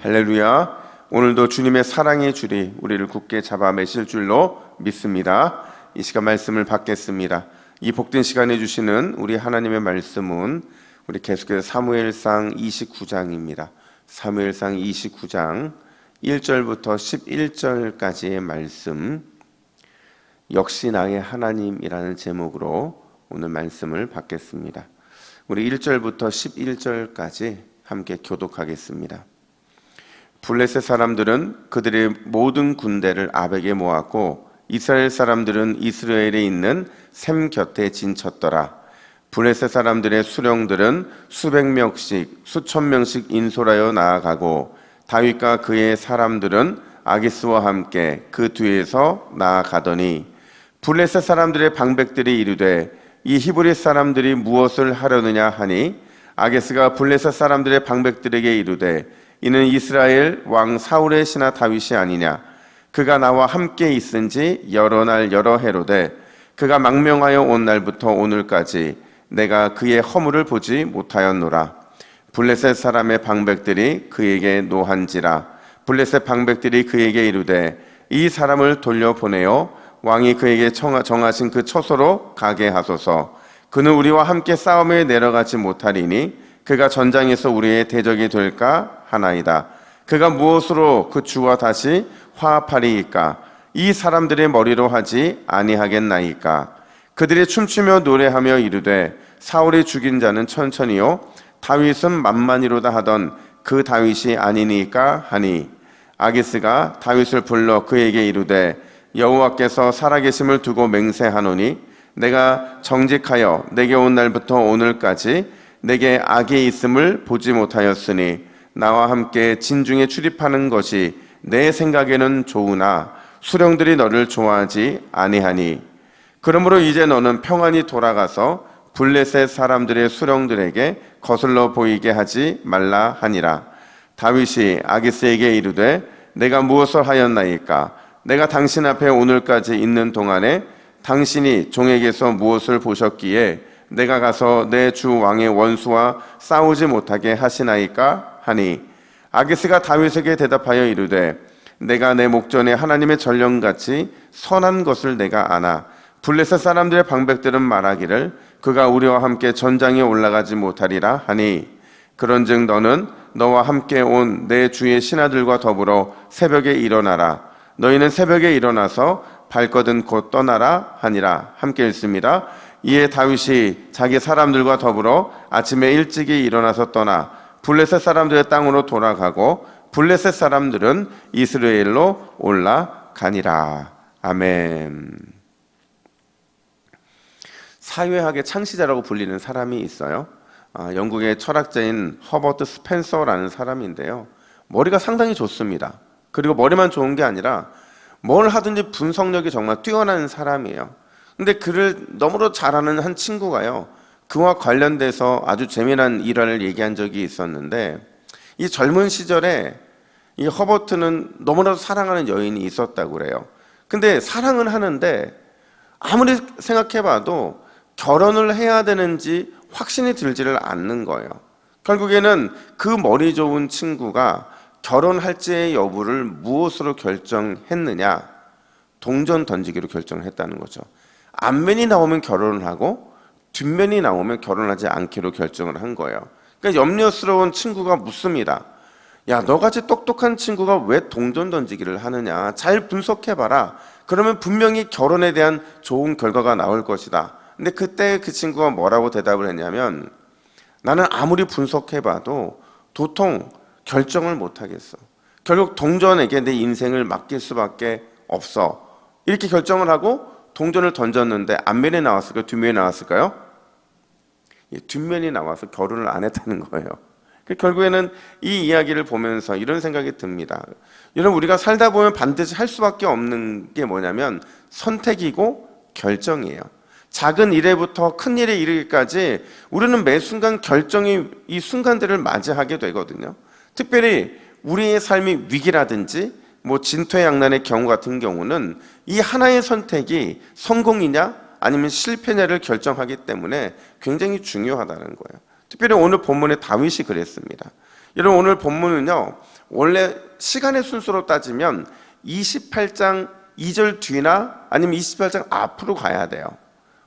할렐루야. 오늘도 주님의 사랑의 줄이 우리를 굳게 잡아 매실 줄로 믿습니다. 이 시간 말씀을 받겠습니다. 이 복된 시간에 주시는 우리 하나님의 말씀은 우리 계속해서 사무엘상 29장입니다. 사무엘상 29장 1절부터 11절까지의 말씀, 역시 나의 하나님이라는 제목으로 오늘 말씀을 받겠습니다. 우리 1절부터 11절까지 함께 교독하겠습니다. 블레셋 사람들은 그들의 모든 군대를 아벡에 모았고 이스라엘 사람들은 이스라엘에 있는 셈 곁에 진쳤더라. 블레셋 사람들의 수령들은 수백 명씩 수천 명씩 인솔하여 나아가고 다윗과 그의 사람들은 아기스와 함께 그 뒤에서 나아가더니 블레셋 사람들의 방백들이 이르되 이 히브리 사람들이 무엇을 하려느냐 하니 아기스가 블레셋 사람들의 방백들에게 이르되 이는 이스라엘 왕 사울의 신하 다윗이 아니냐. 그가 나와 함께 있은지 여러 날 여러 해로되 그가 망명하여 온 날부터 오늘까지 내가 그의 허물을 보지 못하였노라. 블레셋 사람의 방백들이 그에게 노한지라. 블레셋 방백들이 그에게 이르되 이 사람을 돌려보내어 왕이 그에게 정하신 그 처소로 가게 하소서. 그는 우리와 함께 싸움에 내려가지 못하리니 그가 전장에서 우리의 대적이 될까 하나이다. 그가 무엇으로 그 주와 다시 화합하리이까? 이 사람들의 머리로 하지 아니하겠나이까? 그들이 춤추며 노래하며 이르되 사울이 죽인 자는 천천히요 다윗은 만만히로다 하던 그 다윗이 아니니까 하니 아기스가 다윗을 불러 그에게 이르되 여호와께서 살아계심을 두고 맹세하노니 내가 정직하여 내게 온 날부터 오늘까지 내게 악이 있음을 보지 못하였으니 나와 함께 진중에 출입하는 것이 내 생각에는 좋으나 수령들이 너를 좋아하지 아니하니 그러므로 이제 너는 평안히 돌아가서 블레셋 사람들의 수령들에게 거슬러 보이게 하지 말라 하니라. 다윗이 아기스에게 이르되 내가 무엇을 하였나이까? 내가 당신 앞에 오늘까지 있는 동안에 당신이 종에게서 무엇을 보셨기에 내가 가서 내 주 왕의 원수와 싸우지 못하게 하시나이까? 하니 아기스가 다윗에게 대답하여 이르되 내가 내 목전에 하나님의 전령같이 선한 것을 내가 아나 블레셋 사람들의 방백들은 말하기를 그가 우리와 함께 전장에 올라가지 못하리라 하니 그런즉 너는 너와 함께 온 내 주의 신하들과 더불어 새벽에 일어나라. 너희는 새벽에 일어나서 발거든 곧 떠나라 하니라. 함께 읽습니다. 이에 다윗이 자기 사람들과 더불어 아침에 일찍이 일어나서 떠나 블레셋 사람들의 땅으로 돌아가고 블레셋 사람들은 이스라엘로 올라가니라. 아멘. 사회학의 창시자라고 불리는 사람이 있어요. 영국의 철학자인 허버트 스펜서라는 사람인데요. 머리가 상당히 좋습니다. 그리고 머리만 좋은 게 아니라 뭘 하든지 분석력이 정말 뛰어난 사람이에요. 근데 그를 너무도 잘하는 한 친구가요, 그와 관련돼서 아주 재미난 일화를 얘기한 적이 있었는데, 이 젊은 시절에 이 허버트는 너무나도 사랑하는 여인이 있었다고 그래요. 근데 사랑은 하는데 아무리 생각해봐도 결혼을 해야 되는지 확신이 들지를 않는 거예요. 결국에는 그 머리 좋은 친구가 결혼할지의 여부를 무엇으로 결정했느냐? 동전 던지기로 결정을 했다는 거죠. 앞면이 나오면 결혼을 하고 뒷면이 나오면 결혼하지 않기로 결정을 한 거예요. 그러니까 염려스러운 친구가 묻습니다. 야, 너같이 똑똑한 친구가 왜 동전 던지기를 하느냐? 잘 분석해봐라. 그러면 분명히 결혼에 대한 좋은 결과가 나올 것이다. 근데 그때 그 친구가 뭐라고 대답을 했냐면, 나는 아무리 분석해봐도 도통 결정을 못하겠어. 결국 동전에게 내 인생을 맡길 수밖에 없어. 이렇게 결정을 하고 동전을 던졌는데 앞면이 나왔을까요? 뒷면이 나왔을까요? 뒷면이 나와서 결혼을 안 했다는 거예요. 결국에는 이 이야기를 보면서 이런 생각이 듭니다. 여러분, 우리가 살다 보면 반드시 할 수밖에 없는 게 뭐냐면 선택이고 결정이에요. 작은 일에부터 큰 일에 이르기까지 우리는 매 순간 결정이 이 순간들을 맞이하게 되거든요. 특별히 우리의 삶이 위기라든지 진퇴양난의 경우 같은 경우는 이 하나의 선택이 성공이냐 아니면 실패냐를 결정하기 때문에 굉장히 중요하다는 거예요. 특별히 오늘 본문의 다윗이 그랬습니다. 여러분, 오늘 본문은요, 원래 시간의 순서로 따지면 28장 2절 뒤나 아니면 28장 앞으로 가야 돼요.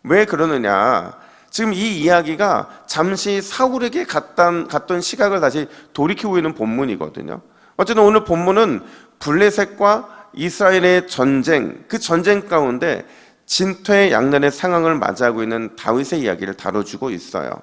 왜 그러느냐? 지금 이 이야기가 잠시 사울에게 갔던 시각을 다시 돌이키고 있는 본문이거든요. 어쨌든 오늘 본문은 블레셋과 이스라엘의 전쟁, 그 전쟁 가운데 진퇴양난의 상황을 맞이하고 있는 다윗의 이야기를 다뤄주고 있어요.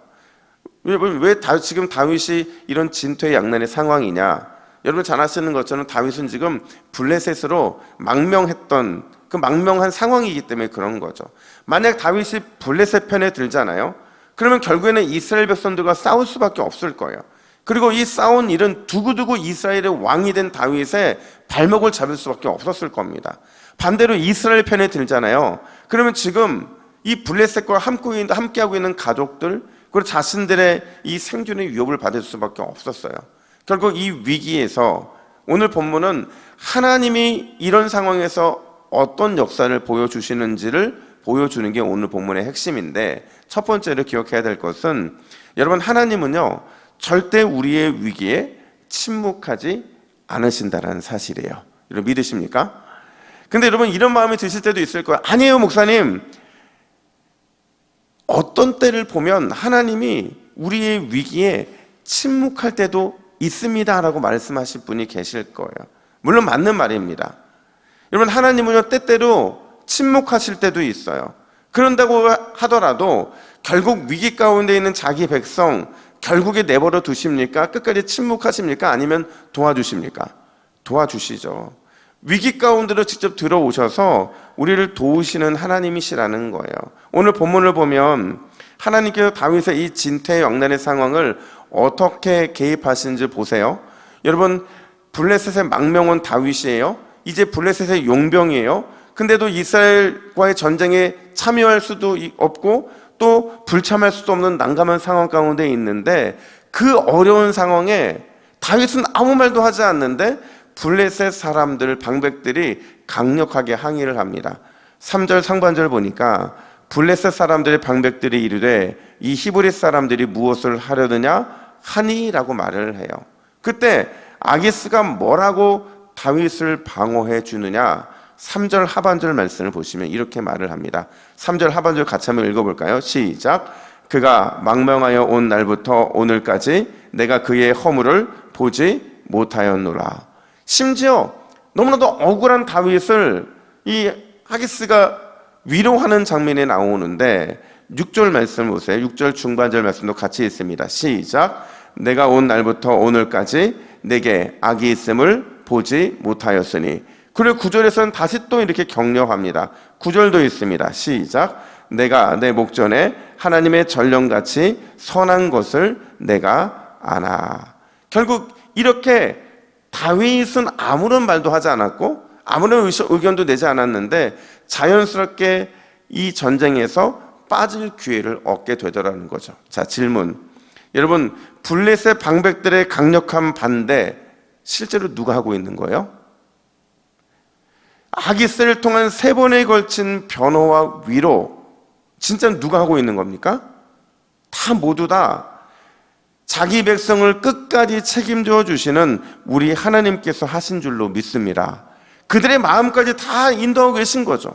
여러분, 왜 지금 다윗이 이런 진퇴양난의 상황이냐? 여러분 잘 아시는 것처럼 다윗은 지금 블레셋으로 망명했던 그 망명한 상황이기 때문에 그런 거죠. 만약 다윗이 블레셋 편에 들잖아요. 그러면 결국에는 이스라엘 백성들과 싸울 수밖에 없을 거예요. 그리고 이 싸운 일은 두고두고 이스라엘의 왕이 된 다윗의 발목을 잡을 수밖에 없었을 겁니다. 반대로 이스라엘 편에 들잖아요. 그러면 지금 이 블레셋과 함께하고 있는 가족들, 그리고 자신들의 이 생존의 위협을 받을 수밖에 없었어요. 결국 이 위기에서 오늘 본문은 하나님이 이런 상황에서 어떤 역사를 보여주시는지를 보여주는 게 오늘 본문의 핵심인데, 첫 번째로 기억해야 될 것은 여러분, 하나님은요 절대 우리의 위기에 침묵하지 않으신다는 사실이에요. 여러분 믿으십니까? 근데 여러분 이런 마음이 드실 때도 있을 거예요. 아니에요 목사님, 어떤 때를 보면 하나님이 우리의 위기에 침묵할 때도 있습니다 라고 말씀하실 분이 계실 거예요. 물론 맞는 말입니다. 여러분, 하나님은요 때때로 침묵하실 때도 있어요. 그런다고 하더라도 결국 위기 가운데 있는 자기 백성 결국에 내버려 두십니까? 끝까지 침묵하십니까? 아니면 도와주십니까? 도와주시죠. 위기 가운데로 직접 들어오셔서 우리를 도우시는 하나님이시라는 거예요. 오늘 본문을 보면 하나님께서 다윗의 이 진퇴양난의 상황을 어떻게 개입하시는지 보세요. 여러분, 블레셋의 망명은 다윗이에요. 이제 블레셋의 용병이에요. 근데도 이스라엘과의 전쟁에 참여할 수도 없고 또 불참할 수도 없는 난감한 상황 가운데 있는데, 그 어려운 상황에 다윗은 아무 말도 하지 않는데 블레셋 사람들, 방백들이 강력하게 항의를 합니다. 3절 상반절 보니까 블레셋 사람들의 방백들이 이르되 이 히브리 사람들이 무엇을 하려느냐 하니라고 말을 해요. 그때 아기스가 뭐라고 다윗을 방어해 주느냐? 3절 하반절 말씀을 보시면 이렇게 말을 합니다. 3절 하반절 같이 한번 읽어볼까요? 시작. 그가 망명하여 온 날부터 오늘까지 내가 그의 허물을 보지 못하였노라. 심지어 너무나도 억울한 다윗을 이 아기스가 위로하는 장면이 나오는데 6절 말씀 보세요. 6절 중반절 말씀도 같이 있습니다. 시작. 내가 온 날부터 오늘까지 내게 악이 있음을 보지 못하였으니. 그리고 9절에서는 다시 또 이렇게 격려합니다. 9절도 있습니다. 시작. 내가 내 목전에 하나님의 전령같이 선한 것을 내가 아나. 결국 이렇게 다윗은 아무런 말도 하지 않았고 아무런 의견도 내지 않았는데 자연스럽게 이 전쟁에서 빠질 기회를 얻게 되더라는 거죠. 자, 질문. 여러분, 블레셋 방백들의 강력한 반대 실제로 누가 하고 있는 거예요? 아기스를 통한 3번에 걸친 변호와 위로 진짜 누가 하고 있는 겁니까? 다 모두 다 자기 백성을 끝까지 책임져 주시는 우리 하나님께서 하신 줄로 믿습니다. 그들의 마음까지 다 인도하고 계신 거죠.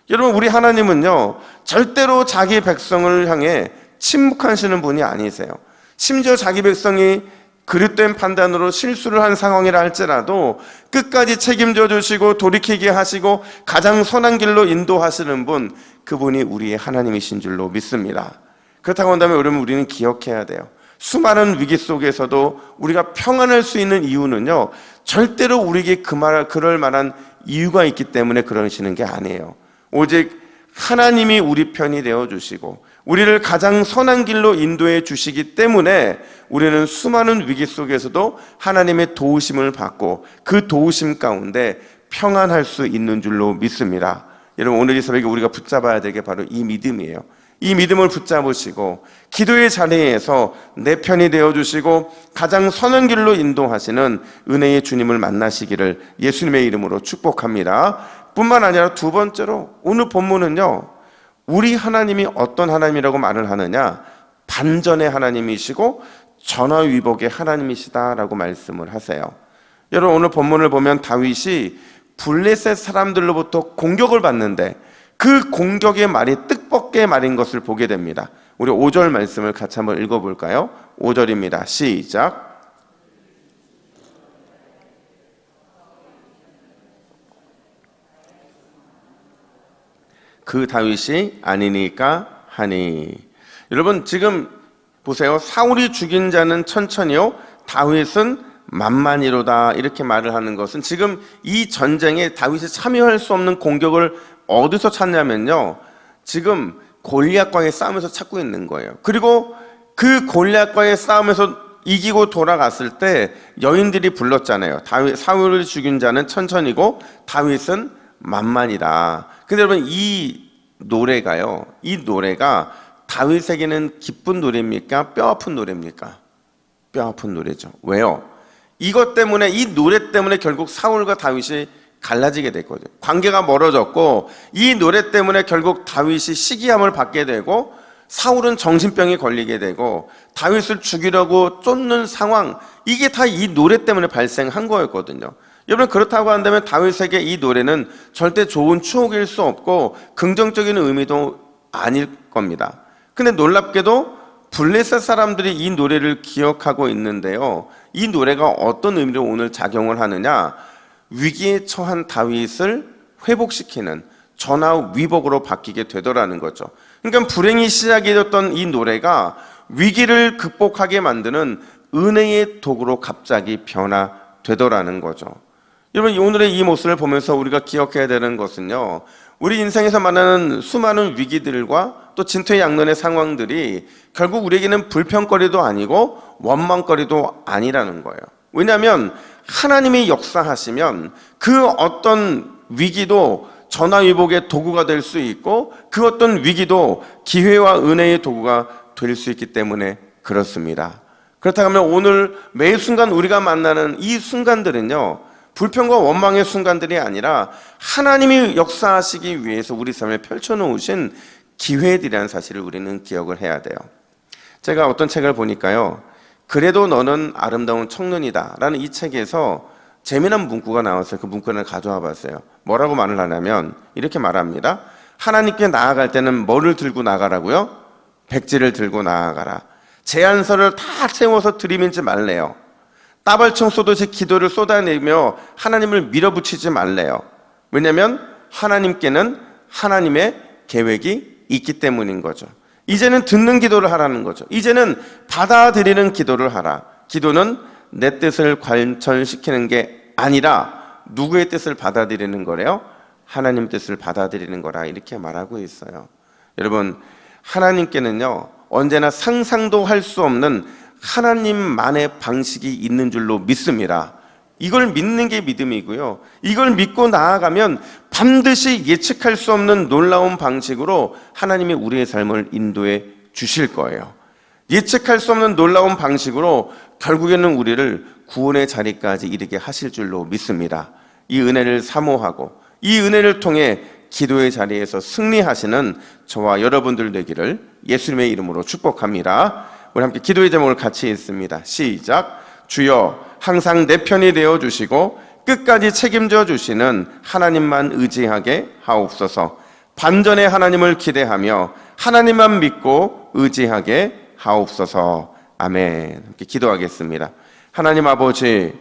여러분, 우리 하나님은요 절대로 자기 백성을 향해 침묵하시는 분이 아니세요. 심지어 자기 백성이 그릇된 판단으로 실수를 한 상황이라 할지라도 끝까지 책임져 주시고 돌이키게 하시고 가장 선한 길로 인도하시는 분, 그분이 우리의 하나님이신 줄로 믿습니다. 그렇다고 한다면 여러분, 우리는 기억해야 돼요. 수많은 위기 속에서도 우리가 평안할 수 있는 이유는요 절대로 우리에게 그럴 만한 이유가 있기 때문에 그러시는 게 아니에요. 오직 하나님이 우리 편이 되어주시고 우리를 가장 선한 길로 인도해 주시기 때문에 우리는 수많은 위기 속에서도 하나님의 도우심을 받고 그 도우심 가운데 평안할 수 있는 줄로 믿습니다. 여러분, 오늘 이 새벽에 우리가 붙잡아야 될 게 바로 이 믿음이에요. 이 믿음을 붙잡으시고 기도의 자리에서 내 편이 되어주시고 가장 선한 길로 인도하시는 은혜의 주님을 만나시기를 예수님의 이름으로 축복합니다. 뿐만 아니라 두 번째로 오늘 본문은요 우리 하나님이 어떤 하나님이라고 말을 하느냐, 반전의 하나님이시고 전화위복의 하나님이시다라고 말씀을 하세요. 여러분, 오늘 본문을 보면 다윗이 블레셋 사람들로부터 공격을 받는데 그 공격의 말이 뜻밖의 말인 것을 보게 됩니다. 우리 5절 말씀을 같이 한번 읽어볼까요? 5절입니다. 시작. 그 다윗이 아니니까 하니. 여러분, 지금 보세요. 사울이 죽인 자는 천천히요, 다윗은 만만이로다, 이렇게 말을 하는 것은 지금 이 전쟁에 다윗이 참여할 수 없는 공격을 어디서 찾냐면요, 지금 골리앗과의 싸움에서 찾고 있는 거예요. 그리고 그 골리앗과의 싸움에서 이기고 돌아갔을 때 여인들이 불렀잖아요. 사울을 죽인 자는 천천히고 다윗은 만만이다. 근데 여러분, 이 노래가 다윗에게는 기쁜 노래입니까? 뼈아픈 노래입니까? 뼈아픈 노래죠. 왜요? 이것 때문에, 이 노래 때문에 결국 사울과 다윗이 갈라지게 됐거든요. 관계가 멀어졌고, 이 노래 때문에 결국 다윗이 시기함을 받게 되고, 사울은 정신병에 걸리게 되고, 다윗을 죽이려고 쫓는 상황, 이게 다 이 노래 때문에 발생한 거였거든요. 여러분, 그렇다고 한다면 다윗에게 이 노래는 절대 좋은 추억일 수 없고 긍정적인 의미도 아닐 겁니다. 근데 놀랍게도 블레셋 사람들이 이 노래를 기억하고 있는데요, 이 노래가 어떤 의미로 오늘 작용을 하느냐, 위기에 처한 다윗을 회복시키는 전화위복으로 바뀌게 되더라는 거죠. 그러니까 불행이 시작이 됐던 이 노래가 위기를 극복하게 만드는 은혜의 도구로 갑자기 변화되더라는 거죠. 여러분, 오늘의 이 모습을 보면서 우리가 기억해야 되는 것은요, 우리 인생에서 만나는 수많은 위기들과 또 진퇴양난의 상황들이 결국 우리에게는 불평거리도 아니고 원망거리도 아니라는 거예요. 왜냐하면 하나님이 역사하시면 그 어떤 위기도 전화위복의 도구가 될 수 있고, 그 어떤 위기도 기회와 은혜의 도구가 될 수 있기 때문에 그렇습니다. 그렇다면 오늘 매 순간 우리가 만나는 이 순간들은요, 불평과 원망의 순간들이 아니라 하나님이 역사하시기 위해서 우리 삶에 펼쳐놓으신 기회들이라는 사실을 우리는 기억을 해야 돼요. 제가 어떤 책을 보니까요, 그래도 너는 아름다운 청년이다 라는 이 책에서 재미난 문구가 나왔어요. 그 문구를 가져와 봤어요. 뭐라고 말을 하냐면 이렇게 말합니다. 하나님께 나아갈 때는 뭐를 들고 나가라고요? 백지를 들고 나아가라. 제안서를 다 채워서 들이밀지 말래요. 따발총 쏘듯이 기도를 쏟아내며 하나님을 밀어붙이지 말래요. 왜냐하면 하나님께는 하나님의 계획이 있기 때문인 거죠. 이제는 듣는 기도를 하라는 거죠. 이제는 받아들이는 기도를 하라. 기도는 내 뜻을 관철시키는 게 아니라 누구의 뜻을 받아들이는 거래요? 하나님 뜻을 받아들이는 거라, 이렇게 말하고 있어요. 여러분, 하나님께는요, 언제나 상상도 할 수 없는 하나님만의 방식이 있는 줄로 믿습니다. 이걸 믿는 게 믿음이고요, 이걸 믿고 나아가면 반드시 예측할 수 없는 놀라운 방식으로 하나님이 우리의 삶을 인도해 주실 거예요. 예측할 수 없는 놀라운 방식으로 결국에는 우리를 구원의 자리까지 이르게 하실 줄로 믿습니다. 이 은혜를 사모하고 이 은혜를 통해 기도의 자리에서 승리하시는 저와 여러분들 되기를 예수님의 이름으로 축복합니다. 우리 함께 기도의 제목을 같이 읽습니다. 시작. 주여, 항상 내 편이 되어주시고 끝까지 책임져 주시는 하나님만 의지하게 하옵소서. 반전의 하나님을 기대하며 하나님만 믿고 의지하게 하옵소서. 아멘. 함께 기도하겠습니다. 하나님 아버지,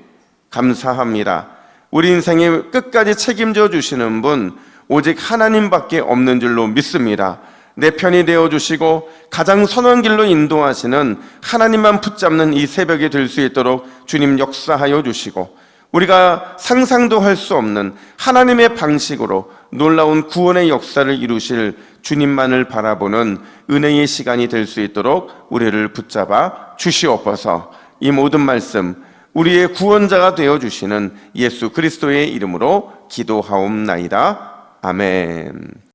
감사합니다. 우리 인생에 끝까지 책임져 주시는 분 오직 하나님밖에 없는 줄로 믿습니다. 내 편이 되어주시고 가장 선한 길로 인도하시는 하나님만 붙잡는 이 새벽이 될 수 있도록 주님 역사하여 주시고, 우리가 상상도 할 수 없는 하나님의 방식으로 놀라운 구원의 역사를 이루실 주님만을 바라보는 은혜의 시간이 될 수 있도록 우리를 붙잡아 주시옵소서. 이 모든 말씀 우리의 구원자가 되어주시는 예수 그리스도의 이름으로 기도하옵나이다. 아멘.